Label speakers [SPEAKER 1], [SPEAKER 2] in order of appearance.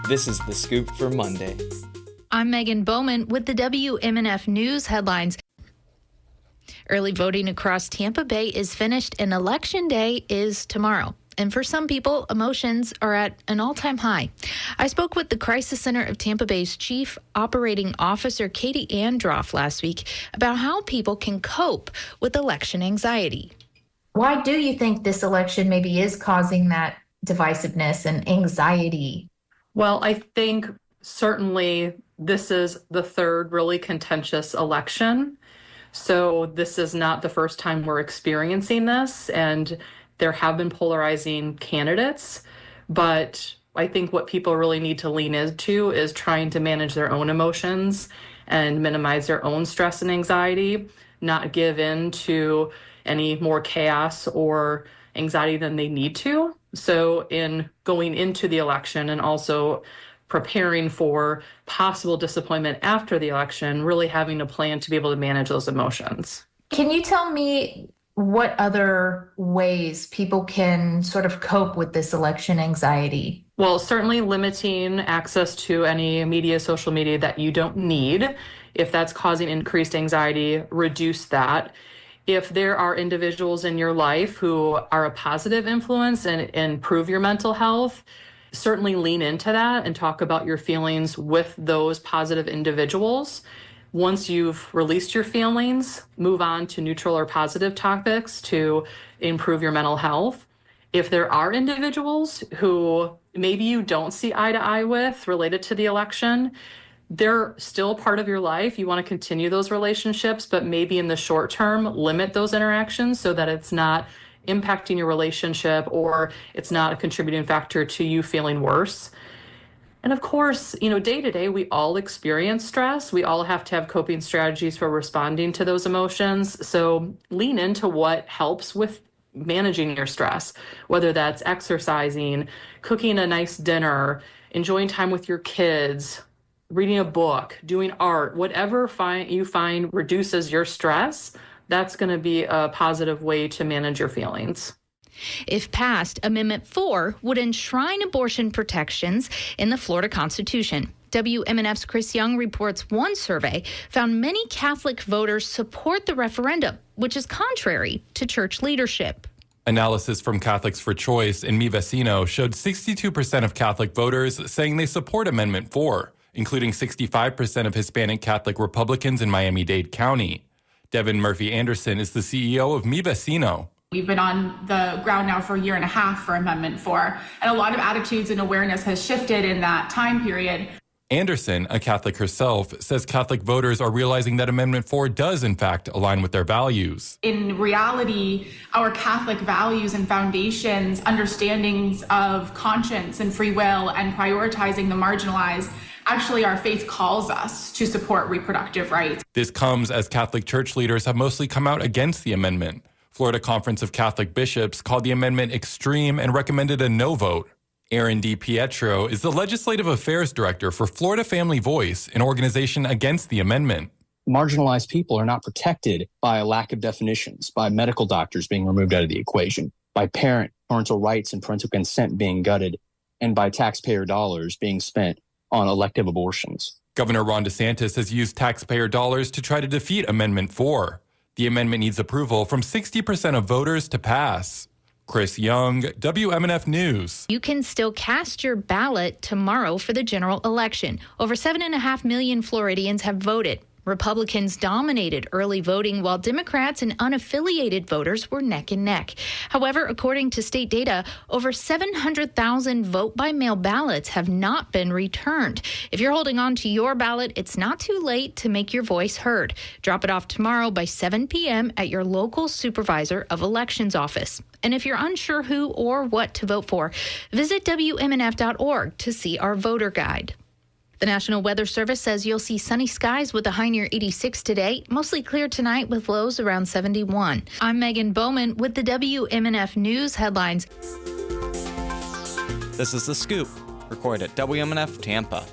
[SPEAKER 1] This is The Scoop for Monday.
[SPEAKER 2] I'm Megan Bowman with the WMNF News headlines. Early voting across Tampa Bay is finished and Election Day is tomorrow. And for some people, emotions are at an all-time high. I spoke with the Crisis Center of Tampa Bay's Chief Operating Officer, Katie Androff, last week about how people can cope with election anxiety.
[SPEAKER 3] Why do you think this election maybe is causing that divisiveness and anxiety?
[SPEAKER 4] Well, I think certainly this is the third really contentious election. So this is not the first time we're experiencing this, and there have been polarizing candidates. But I think what people really need to lean into is trying to manage their own emotions and minimize their own stress and anxiety, not give in to any more chaos or anxiety than they need to. So in going into the election and also preparing for possible disappointment after the election, really having a plan to be able to manage those emotions.
[SPEAKER 3] Can you tell me what other ways people can sort of cope with this election anxiety?
[SPEAKER 4] Well, certainly limiting access to any media, social media that you don't need. If that's causing increased anxiety, reduce that. If there are individuals in your life who are a positive influence and improve your mental health, certainly lean into that and talk about your feelings with those positive individuals. Once you've released your feelings, move on to neutral or positive topics to improve your mental health. If there are individuals who maybe you don't see eye to eye with related to the election, they're still part of your life. You want to continue those relationships, but maybe in the short term, limit those interactions so that it's not impacting your relationship or it's not a contributing factor to you feeling worse. And of course, day to day, we all experience stress. We all have to have coping strategies for responding to those emotions. So lean into what helps with managing your stress, whether that's exercising, cooking a nice dinner, enjoying time with your kids, reading a book, doing art, whatever you find reduces your stress, that's going to be a positive way to manage your feelings.
[SPEAKER 2] If passed, Amendment 4 would enshrine abortion protections in the Florida Constitution. WMNF's Chris Young reports one survey found many Catholic voters support the referendum, which is contrary to church leadership.
[SPEAKER 5] Analysis from Catholics for Choice in Mi Vecino showed 62% of Catholic voters saying they support Amendment 4, including 65% of Hispanic Catholic Republicans in Miami-Dade County. Devin Murphy-Anderson is the CEO of Mi Vecino.
[SPEAKER 6] We've been on the ground now for a year and a half for Amendment 4, and a lot of attitudes and awareness has shifted in that time period.
[SPEAKER 5] Anderson, a Catholic herself, says Catholic voters are realizing that Amendment 4 does, in fact, align with their values.
[SPEAKER 6] In reality, our Catholic values and foundations, understandings of conscience and free will, and prioritizing the marginalized, actually, our faith calls us to support reproductive rights.
[SPEAKER 5] This comes as Catholic church leaders have mostly come out against the amendment. Florida Conference of Catholic Bishops called the amendment extreme and recommended a no vote. Aaron DiPietro is the Legislative Affairs Director for Florida Family Voice, an organization against the amendment.
[SPEAKER 7] Marginalized people are not protected by a lack of definitions, by medical doctors being removed out of the equation, by parental rights and parental consent being gutted, and by taxpayer dollars being spent on elective abortions.
[SPEAKER 5] Governor Ron DeSantis has used taxpayer dollars to try to defeat Amendment 4. The amendment needs approval from 60% of voters to pass. Chris Young, WMNF News.
[SPEAKER 2] You can still cast your ballot tomorrow for the general election. Over 7.5 million Floridians have voted. Republicans dominated early voting while Democrats and unaffiliated voters were neck and neck. However, according to state data, over 700,000 vote-by-mail ballots have not been returned. If you're holding on to your ballot, it's not too late to make your voice heard. Drop it off tomorrow by 7 p.m. at your local supervisor of elections office. And if you're unsure who or what to vote for, visit WMNF.org to see our voter guide. The National Weather Service says you'll see sunny skies with a high near 86 today, mostly clear tonight with lows around 71. I'm Megan Bowman with the WMNF News headlines.
[SPEAKER 1] This is The Scoop, recorded at WMNF Tampa.